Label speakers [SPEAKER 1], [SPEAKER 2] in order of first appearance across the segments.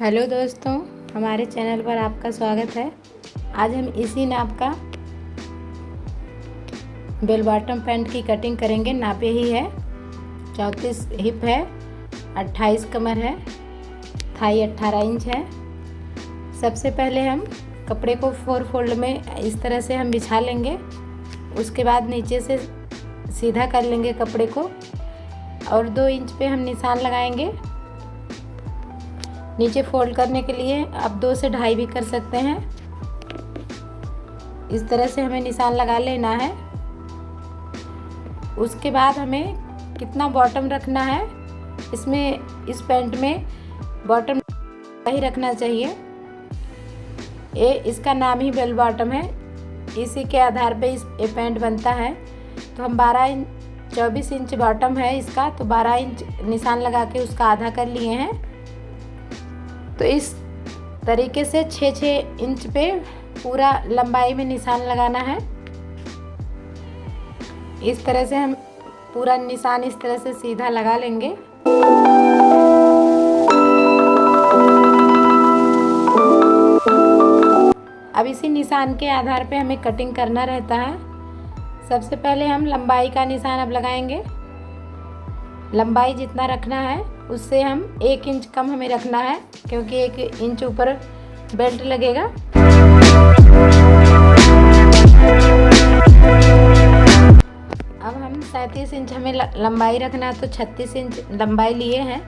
[SPEAKER 1] Hello दोस्तों, हमारे channel पर आपका स्वागत है। आज हम इसी नाप का बेल बॉटम पैंट की कटिंग करेंगे। नाप यही है, 34 हिप है, 28 कमर है, थाई 18 इंच है। सबसे पहले हम कपड़े को 4 फोल्ड में इस तरह से हम बिछा लेंगे। उसके बाद नीचे से सीधा कर लेंगे कपड़े को और 2 इंच पे हम निशान लगाएंगे। नीचे फोल्ड करने के लिए आप 2 से 2.5 भी कर सकते हैं। इस तरह से हमें निशान लगा लेना है। उसके बाद हमें कितना बॉटम रखना है, इस पैंट में बॉटम ही रखना चाहिए। इसका नाम ही बेल बॉटम है, इसी के आधार पे ये पैंट बनता है। तो हम 24 इंच बॉटम है इसका, तो 12 इंच निशान लगा के उसका आधा कर लिए हैं। तो इस तरीके से 6-6 इंच पे पूरा लंबाई में निशान लगाना है। इस तरह से हम पूरा निशान इस तरह से सीधा लगा लेंगे। अब इसी निशान के आधार पे हमें कटिंग करना रहता है। सबसे पहले हम लंबाई का निशान अब लगाएंगे। लंबाई जितना रखना है उससे हम 1 इंच कम हमें रखना है, क्योंकि 1 इंच ऊपर बेल्ट लगेगा। अब हम 37 इंच हमें लंबाई रखना है, तो 36 इंच लंबाई लिए हैं।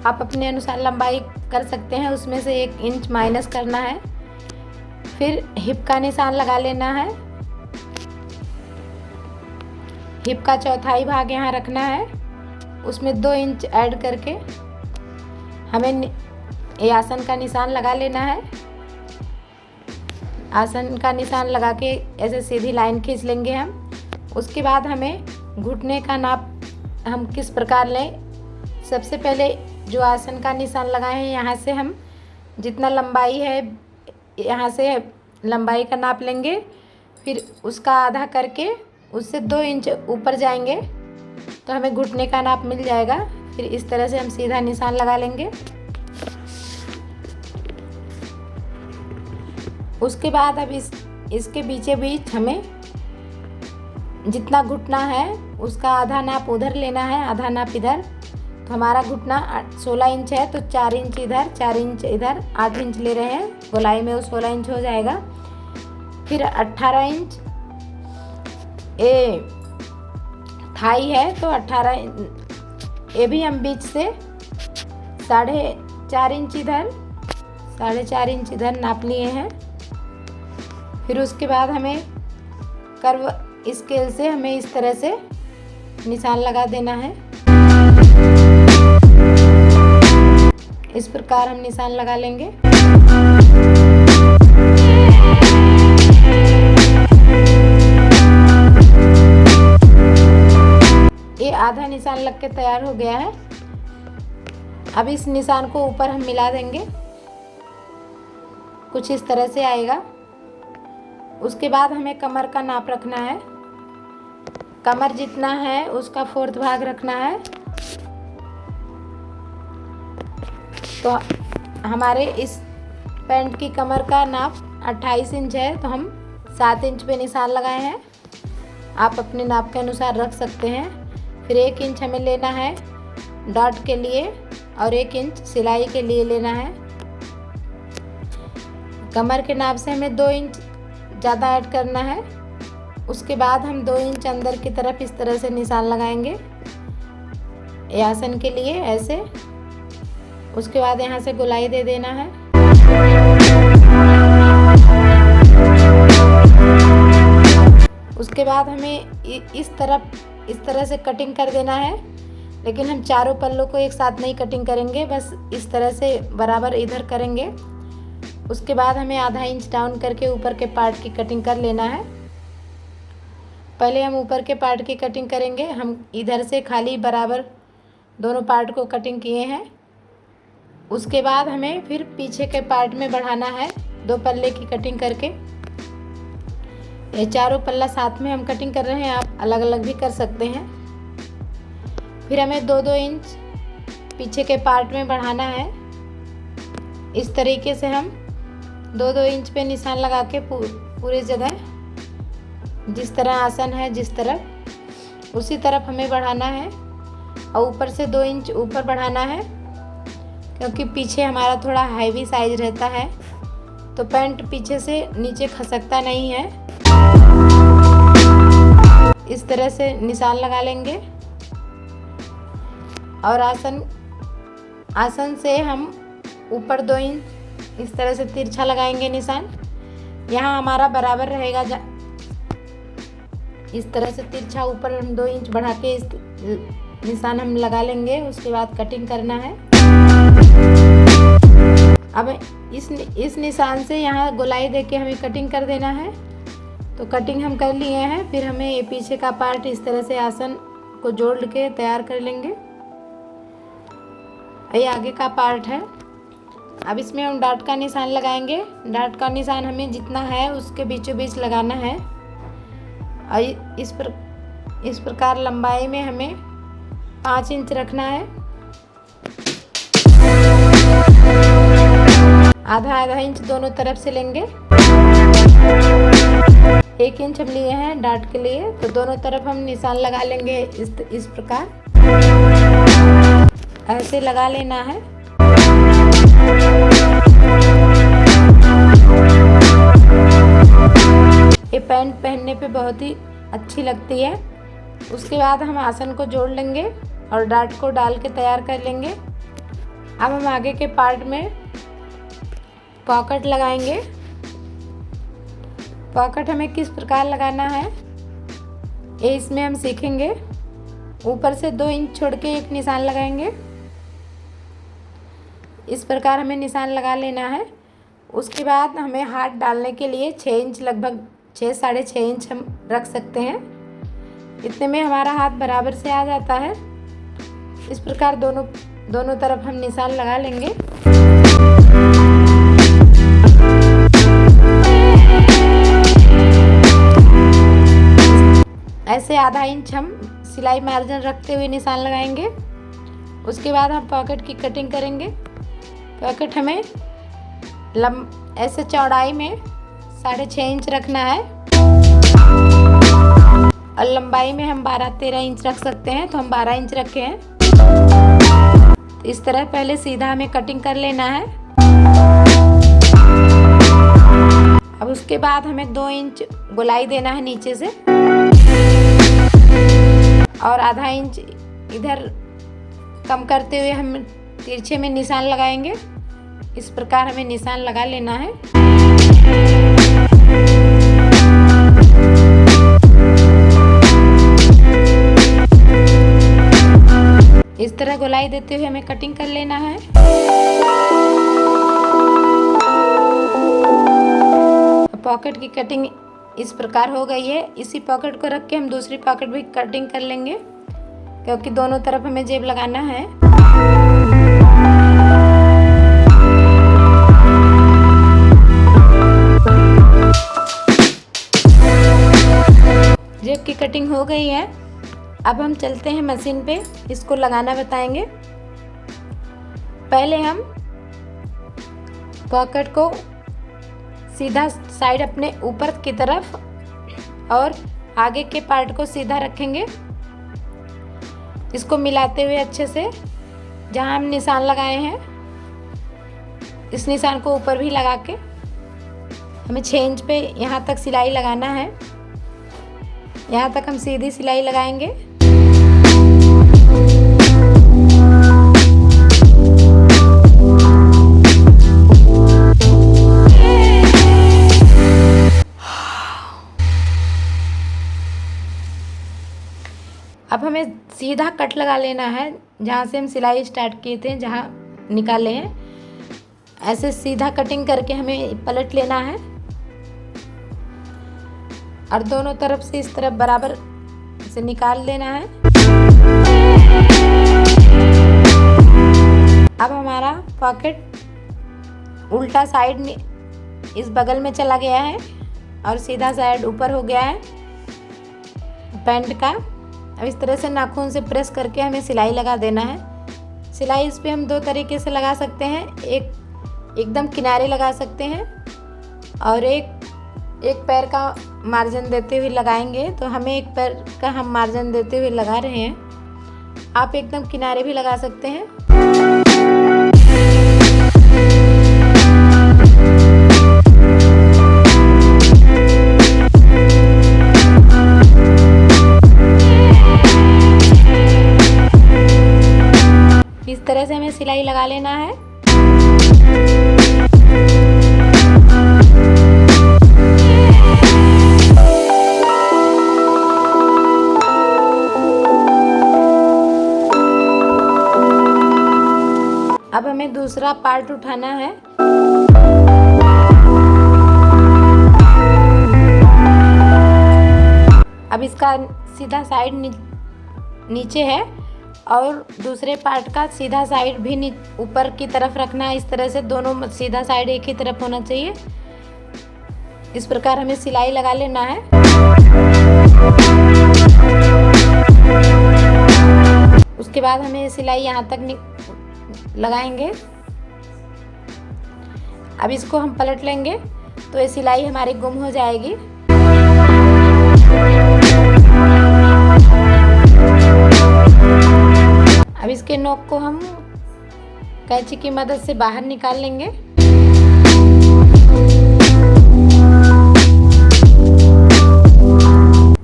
[SPEAKER 1] आप अपने अनुसार लंबाई कर सकते हैं, उसमें से 1 इंच माइनस करना है। फिर हिप का निशान लगा लेना है। हिप का चौथाई भाग यहाँ रखना है, उसमें 2 इंच ऐड करके हमें ये आसन का निशान लगा लेना है। आसन का निशान लगा के ऐसे सीधी लाइन खींच लेंगे हम। उसके बाद हमें घुटने का नाप हम किस प्रकार लें। सबसे पहले जो आसन का निशान लगाए हैं, यहाँ से हम जितना लंबाई है यहाँ से लंबाई का नाप लेंगे। फिर उसका आधा करके उससे 2 इंच ऊपर जाएंगे तो हमें घुटने का नाप मिल जाएगा। फिर इस तरह से हम सीधा निशान लगा लेंगे। उसके बाद अब इसके बीचे बीच हमें जितना घुटना है उसका आधा नाप उधर लेना है, आधा नाप इधर। तो हमारा घुटना 16 इंच है, तो 4 इंच इधर, 4 इंच इधर, 8 इंच ले रहे हैं। गोलाई में वो 16 इंच हो जाएगा। फिर 18 इंच थाई है, तो 18 ये भी हम बीच से 4.5 इंच इधर, 4.5 इंच इधर नाप लिए हैं। फिर उसके बाद हमें कर्व स्केल से हमें इस तरह से निशान लगा देना है। इस प्रकार हम निशान लगा लेंगे। ये आधा निशान लग के तैयार हो गया है। अब इस निशान को ऊपर हम मिला देंगे, कुछ इस तरह से आएगा। उसके बाद हमें कमर का नाप रखना है। कमर जितना है उसका 4th भाग रखना है। तो हमारे इस पैंट की कमर का नाप 28 इंच है, तो हम 7 इंच पे निशान लगाए हैं। आप अपने नाप के अनुसार रख सकते हैं। फिर 1 इंच हमें लेना है डॉट के लिए और 1 इंच सिलाई के लिए लेना है। कमर के नाप से हमें 2 इंच ज़्यादा ऐड करना है। उसके बाद हम 2 इंच अंदर की तरफ इस तरह से निशान लगाएंगे ये आसन के लिए ऐसे। उसके बाद यहाँ से गोलाई दे देना है। उसके बाद हमें इस तरह से कटिंग कर देना है, लेकिन हम चारों पल्लों को एक साथ नहीं कटिंग करेंगे, बस इस तरह से बराबर इधर करेंगे। उसके बाद हमें आधा इंच डाउन करके ऊपर के पार्ट की कटिंग कर लेना है। पहले हम ऊपर के पार्ट की कटिंग करेंगे। हम इधर से खाली बराबर दोनों पार्ट को कटिंग किए हैं। उसके बाद हमें फिर पीछे के पार्ट में बढ़ाना है 2 पल्ले की कटिंग करके। ये चारों पल्ला साथ में हम कटिंग कर रहे हैं, आप अलग अलग भी कर सकते हैं। फिर हमें 2-2 इंच पीछे के पार्ट में बढ़ाना है। इस तरीके से हम 2-2 इंच पे निशान लगा के पूरे जगह जिस तरह आसन है जिस तरफ उसी तरफ हमें बढ़ाना है और ऊपर से 2 इंच ऊपर बढ़ाना है, क्योंकि पीछे हमारा थोड़ा हैवी साइज रहता है तो पैंट पीछे से नीचे खसकता नहीं है। इस तरह से निशान लगा लेंगे और आसन से हम ऊपर 2 इंच इस तरह से तिरछा लगाएंगे निशान। यहाँ हमारा बराबर रहेगा, इस तरह से तिरछा ऊपर हम 2 इंच बढ़ा के इस निशान हम लगा लेंगे। उसके बाद कटिंग करना है। अब इस निशान से यहाँ गोलाई देके हमें कटिंग कर देना है। तो कटिंग हम कर लिए हैं, फिर हमें ये पीछे का पार्ट इस तरह से आसन को जोड़ के तैयार कर लेंगे। ये आगे का पार्ट है। अब इसमें हम डाट का निशान लगाएंगे। डाट का निशान हमें जितना है उसके बीचों बीच लगाना है और इस प्रकार लंबाई में हमें 5 इंच रखना है। आधा इंच दोनों तरफ से लेंगे। 1 इंच हम लिए हैं डाट के लिए, तो दोनों तरफ हम निशान लगा लेंगे। इस प्रकार ऐसे लगा लेना है। ये पैंट पहनने पे बहुत ही अच्छी लगती है। उसके बाद हम आसन को जोड़ लेंगे और डाट को डाल के तैयार कर लेंगे। अब हम आगे के पार्ट में पॉकेट लगाएंगे। पॉकेट हमें किस प्रकार लगाना है ये इसमें हम सीखेंगे। ऊपर से 2 इंच छोड़ के एक निशान लगाएंगे। इस प्रकार हमें निशान लगा लेना है। उसके बाद हमें हाथ डालने के लिए 6 इंच, लगभग 6-6.5 इंच हम रख सकते हैं। इतने में हमारा हाथ बराबर से आ जाता है। इस प्रकार दोनों तरफ हम निशान लगा लेंगे। ऐसे आधा इंच हम सिलाई मार्जिन रखते हुए निशान लगाएंगे। उसके बाद हम पॉकेट की कटिंग करेंगे। पॉकेट हमें ऐसे चौड़ाई में 6.5 इंच रखना है और लंबाई में हम 12-13 इंच रख सकते हैं, तो हम 12 इंच रखे हैं। इस तरह पहले सीधा हमें कटिंग कर लेना है। अब उसके बाद हमें 2 इंच गोलाई देना है नीचे से और आधा इंच इधर कम करते हुए हम तिरछे में निशान लगाएंगे। इस प्रकार हमें निशान लगा लेना है। इस तरह गोलाई देते हुए हमें कटिंग कर लेना है। पॉकेट की कटिंग इस प्रकार हो गई है। इसी पॉकेट को रख के हम दूसरी पॉकेट भी कटिंग कर लेंगे, क्योंकि दोनों तरफ हमें जेब लगाना है। जेब की कटिंग हो गई है। अब हम चलते हैं मशीन पे, इसको लगाना बताएंगे। पहले हम पॉकेट को सीधा साइड अपने ऊपर की तरफ और आगे के पार्ट को सीधा रखेंगे। इसको मिलाते हुए अच्छे से जहां हम निशान लगाए हैं इस निशान को ऊपर भी लगा के हमें 6 इंच पे यहाँ तक सिलाई लगाना है। यहाँ तक हम सीधी सिलाई लगाएंगे। अब हमें सीधा कट लगा लेना है। जहाँ से हम सिलाई स्टार्ट किए थे, जहाँ निकाले हैं, ऐसे सीधा कटिंग करके हमें पलट लेना है और दोनों तरफ से इस तरफ बराबर से निकाल लेना है। अब हमारा पॉकेट उल्टा साइड इस बगल में चला गया है और सीधा साइड ऊपर हो गया है पैंट का। अब इस तरह से नाखून से प्रेस करके हमें सिलाई लगा देना है। सिलाई इस पे हम 2 तरीके से लगा सकते हैं। एकदम किनारे लगा सकते हैं और एक पैर का मार्जिन देते हुए लगाएंगे। तो हमें एक पैर का हम मार्जिन देते हुए लगा रहे हैं, आप एकदम किनारे भी लगा सकते हैं। इस तरह से हमें सिलाई लगा लेना है। अब हमें दूसरा पार्ट उठाना है। अब इसका सीधा साइड नीचे है और दूसरे पार्ट का सीधा साइड भी ऊपर की तरफ रखना है। इस तरह से दोनों सीधा साइड एक ही तरफ होना चाहिए। इस प्रकार हमें सिलाई लगा लेना है। उसके बाद हमें सिलाई यहाँ तक लगाएंगे। अब इसको हम पलट लेंगे तो ये सिलाई हमारी गुम हो जाएगी। अब इसके नोक को हम कैंची की मदद से बाहर निकाल लेंगे।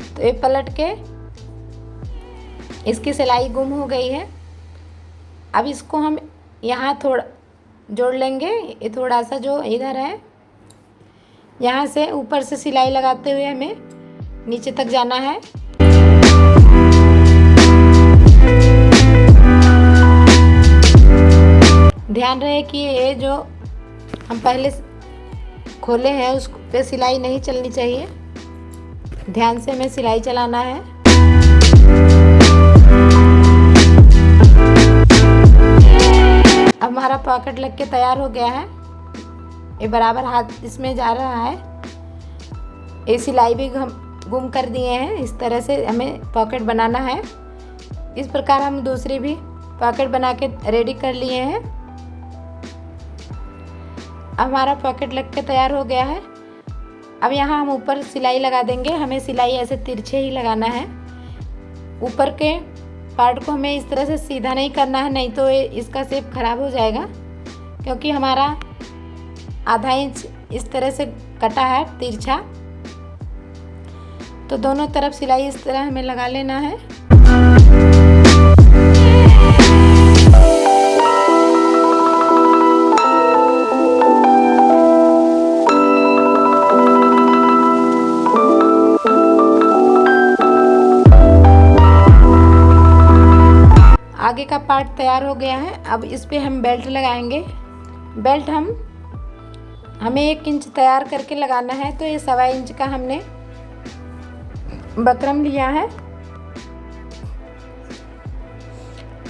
[SPEAKER 1] तो ये पलट के इसकी सिलाई गुम हो गई है। अब इसको हम यहाँ थोड़ा जोड़ लेंगे। ये थोड़ा सा जो इधर है, यहाँ से ऊपर से सिलाई लगाते हुए हमें नीचे तक जाना है। ध्यान रहे कि ये जो हम पहले खोले हैं उस पे सिलाई नहीं चलनी चाहिए। ध्यान से हमें सिलाई चलाना है। अब हमारा पॉकेट लग के तैयार हो गया है। ये बराबर हाथ इसमें जा रहा है। ये सिलाई भी हम गुम कर दिए हैं। इस तरह से हमें पॉकेट बनाना है। इस प्रकार हम दूसरी भी पॉकेट बना के रेडी कर लिए हैं। अब हमारा पॉकेट लग के तैयार हो गया है। अब यहाँ हम ऊपर सिलाई लगा देंगे। हमें सिलाई ऐसे तिरछे ही लगाना है। ऊपर के पार्ट को हमें इस तरह से सीधा नहीं करना है, नहीं तो इसका शेप खराब हो जाएगा। क्योंकि हमारा आधा इंच इस तरह से कटा है तिरछा, तो दोनों तरफ सिलाई इस तरह हमें लगा लेना है। आगे का पार्ट तैयार हो गया है। अब इस पे हम बेल्ट लगाएंगे। बेल्ट हमें 1 इंच तैयार करके लगाना है। तो ये 1.25 इंच का हमने बकरम लिया है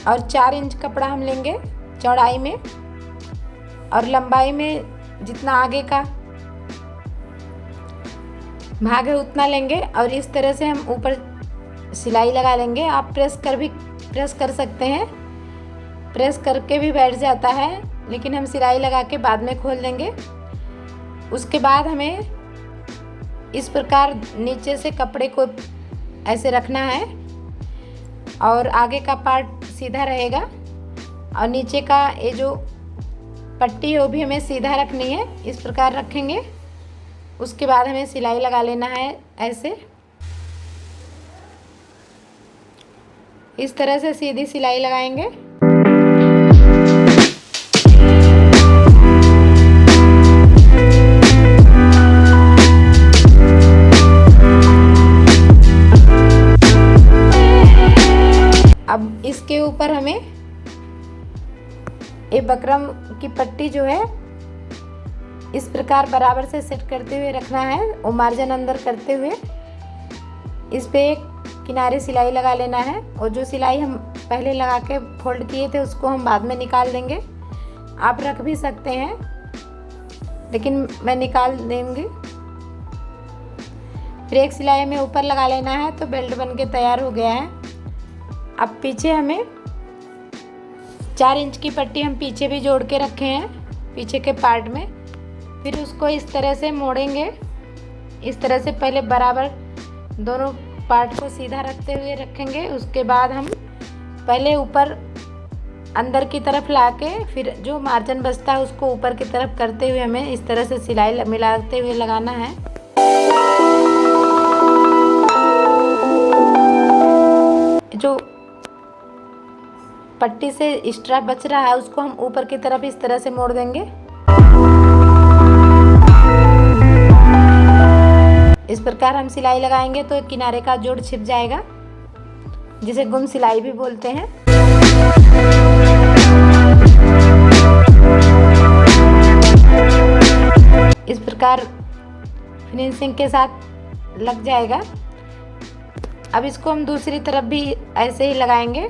[SPEAKER 1] और 4 इंच कपड़ा हम लेंगे चौड़ाई में, और लंबाई में जितना आगे का भाग है उतना लेंगे। और इस तरह से हम ऊपर सिलाई लगा लेंगे। आप प्रेस कर सकते हैं, प्रेस करके भी बैठ जाता है, लेकिन हम सिलाई लगा के बाद में खोल देंगे। उसके बाद हमें इस प्रकार नीचे से कपड़े को ऐसे रखना है और आगे का पार्ट सीधा रहेगा और नीचे का ये जो पट्टी है वो भी हमें सीधा रखनी है। इस प्रकार रखेंगे। उसके बाद हमें सिलाई लगा लेना है ऐसे। इस तरह से सीधी सिलाई लगाएंगे। अब इसके ऊपर हमें ये बकरम की पट्टी जो है इस प्रकार बराबर से सेट करते हुए रखना है, वो मार्जिन अंदर करते हुए इस पे एक किनारे सिलाई लगा लेना है। और जो सिलाई हम पहले लगा के फोल्ड किए थे उसको हम बाद में निकाल देंगे। आप रख भी सकते हैं, लेकिन मैं निकाल देंगी। फिर एक सिलाई हमें ऊपर लगा लेना है। तो बेल्ट बन के तैयार हो गया है। अब पीछे हमें 4 इंच की पट्टी हम पीछे भी जोड़ के रखे हैं। पीछे के पार्ट में। फिर उसको इस तरह से मोड़ेंगे। इस तरह से पहले बराबर दोनों पार्ट को सीधा रखते हुए रखेंगे। उसके बाद हम पहले ऊपर अंदर की तरफ लाके फिर जो मार्जिन बचता है उसको ऊपर की तरफ करते हुए हमें इस तरह से सिलाई मिलाते हुए लगाना है। जो पट्टी से एक्स्ट्रा बच रहा है उसको हम ऊपर की तरफ इस तरह से मोड़ देंगे। इस प्रकार हम सिलाई लगाएंगे तो किनारे का जोड़ छिप जाएगा, जिसे गुम सिलाई भी बोलते हैं। इस प्रकार फिनिशिंग के साथ लग जाएगा। अब इसको हम दूसरी तरफ भी ऐसे ही लगाएंगे।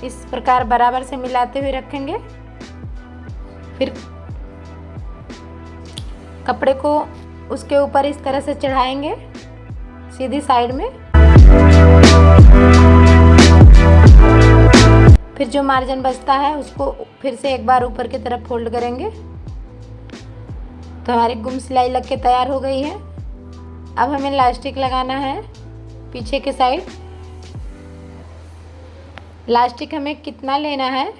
[SPEAKER 1] इस प्रकार बराबर से मिलाते हुए रखेंगे। फिर कपड़े को उसके ऊपर इस तरह से चढ़ाएंगे सीधी साइड में। फिर जो मार्जिन बचता है उसको फिर से एक बार ऊपर की तरफ फोल्ड करेंगे तो हमारी गुम सिलाई लग के तैयार हो गई है। अब हमें इलास्टिक लगाना है पीछे के साइड। इलास्टिक हमें कितना लेना है,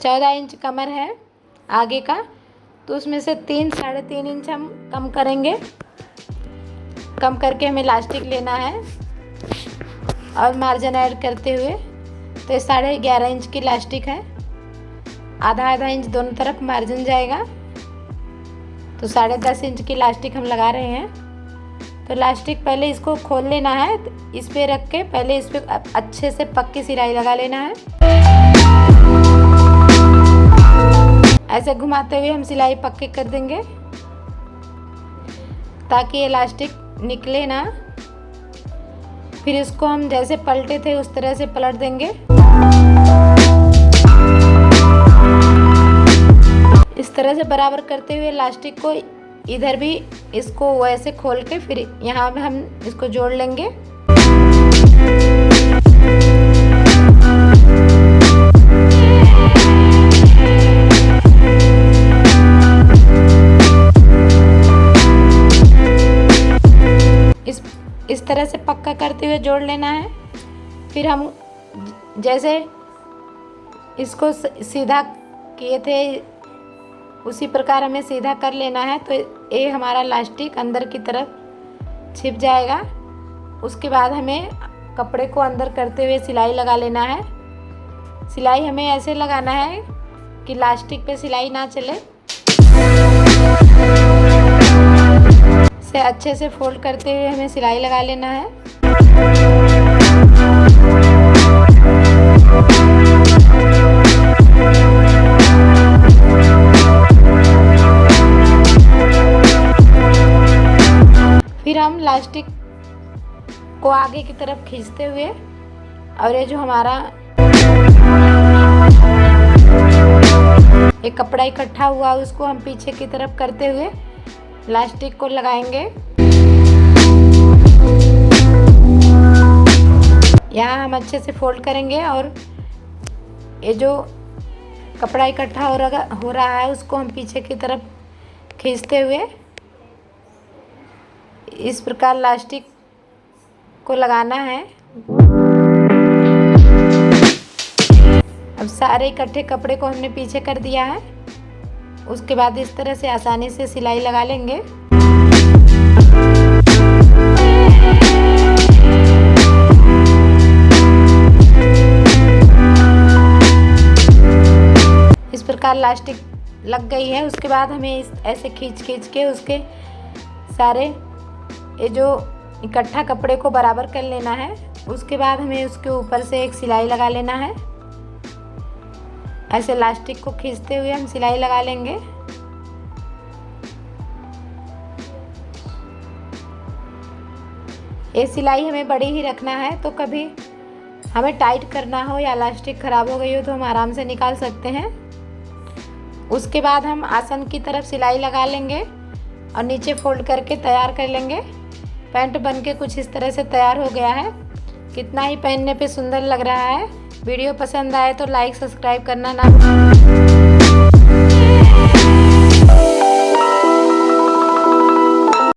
[SPEAKER 1] 14 इंच कमर है आगे का, तो उसमें से 3-3.5 इंच हम कम करेंगे। कम करके हमें इलास्टिक लेना है और मार्जिन ऐड करते हुए, तो ये 11.5 इंच की इलास्टिक है। आधा इंच दोनों तरफ मार्जिन जाएगा, तो 10.5 इंच की इलास्टिक हम लगा रहे हैं। तो इलास्टिक पहले इसको खोल लेना है, इस पे रख के पहले इस पे अच्छे से पक्की सिलाई लगा लेना है। ऐसे घुमाते हुए हम सिलाई पक्की कर देंगे ताकि इलास्टिक निकले ना। फिर इसको हम जैसे पलटे थे उस तरह से पलट देंगे। इस तरह से बराबर करते हुए इलास्टिक को इधर भी इसको वैसे खोल के फिर यहाँ पे हम इसको जोड़ लेंगे। इस तरह से पक्का करते हुए जोड़ लेना है। फिर हम जैसे इसको सीधा किए थे उसी प्रकार हमें सीधा कर लेना है। तो ये हमारा इलास्टिक अंदर की तरफ छिप जाएगा। उसके बाद हमें कपड़े को अंदर करते हुए सिलाई लगा लेना है। सिलाई हमें ऐसे लगाना है कि इलास्टिक पे सिलाई ना चले। इसे अच्छे से फोल्ड करते हुए हमें सिलाई लगा लेना है। फिर हम इलास्टिक को आगे की तरफ खींचते हुए और ये जो हमारा एक कपड़ा इकट्ठा हुआ उसको हम पीछे की तरफ करते हुए इलास्टिक को लगाएंगे। यहाँ हम अच्छे से फोल्ड करेंगे और ये जो कपड़ा इकट्ठा हो रहा है उसको हम पीछे की तरफ खींचते हुए इस प्रकार इलास्टिक को लगाना है। अब सारे इकट्ठे कपड़े को हमने पीछे कर दिया है। उसके बाद इस तरह से आसानी से सिलाई लगा लेंगे। इस प्रकार इलास्टिक लग गई है। उसके बाद हमें ऐसे खींच के उसके सारे ये जो इकट्ठा कपड़े को बराबर कर लेना है। उसके बाद हमें उसके ऊपर से एक सिलाई लगा लेना है। ऐसे इलास्टिक को खींचते हुए हम सिलाई लगा लेंगे। ये सिलाई हमें बड़ी ही रखना है, तो कभी हमें टाइट करना हो या इलास्टिक ख़राब हो गई हो तो हम आराम से निकाल सकते हैं। उसके बाद हम आसन की तरफ सिलाई लगा लेंगे और नीचे फोल्ड करके तैयार कर लेंगे। पैंट बनके कुछ इस तरह से तैयार हो गया है। कितना ही पहनने पे सुंदर लग रहा है। वीडियो पसंद आए तो लाइक सब्सक्राइब करना ना भूलें।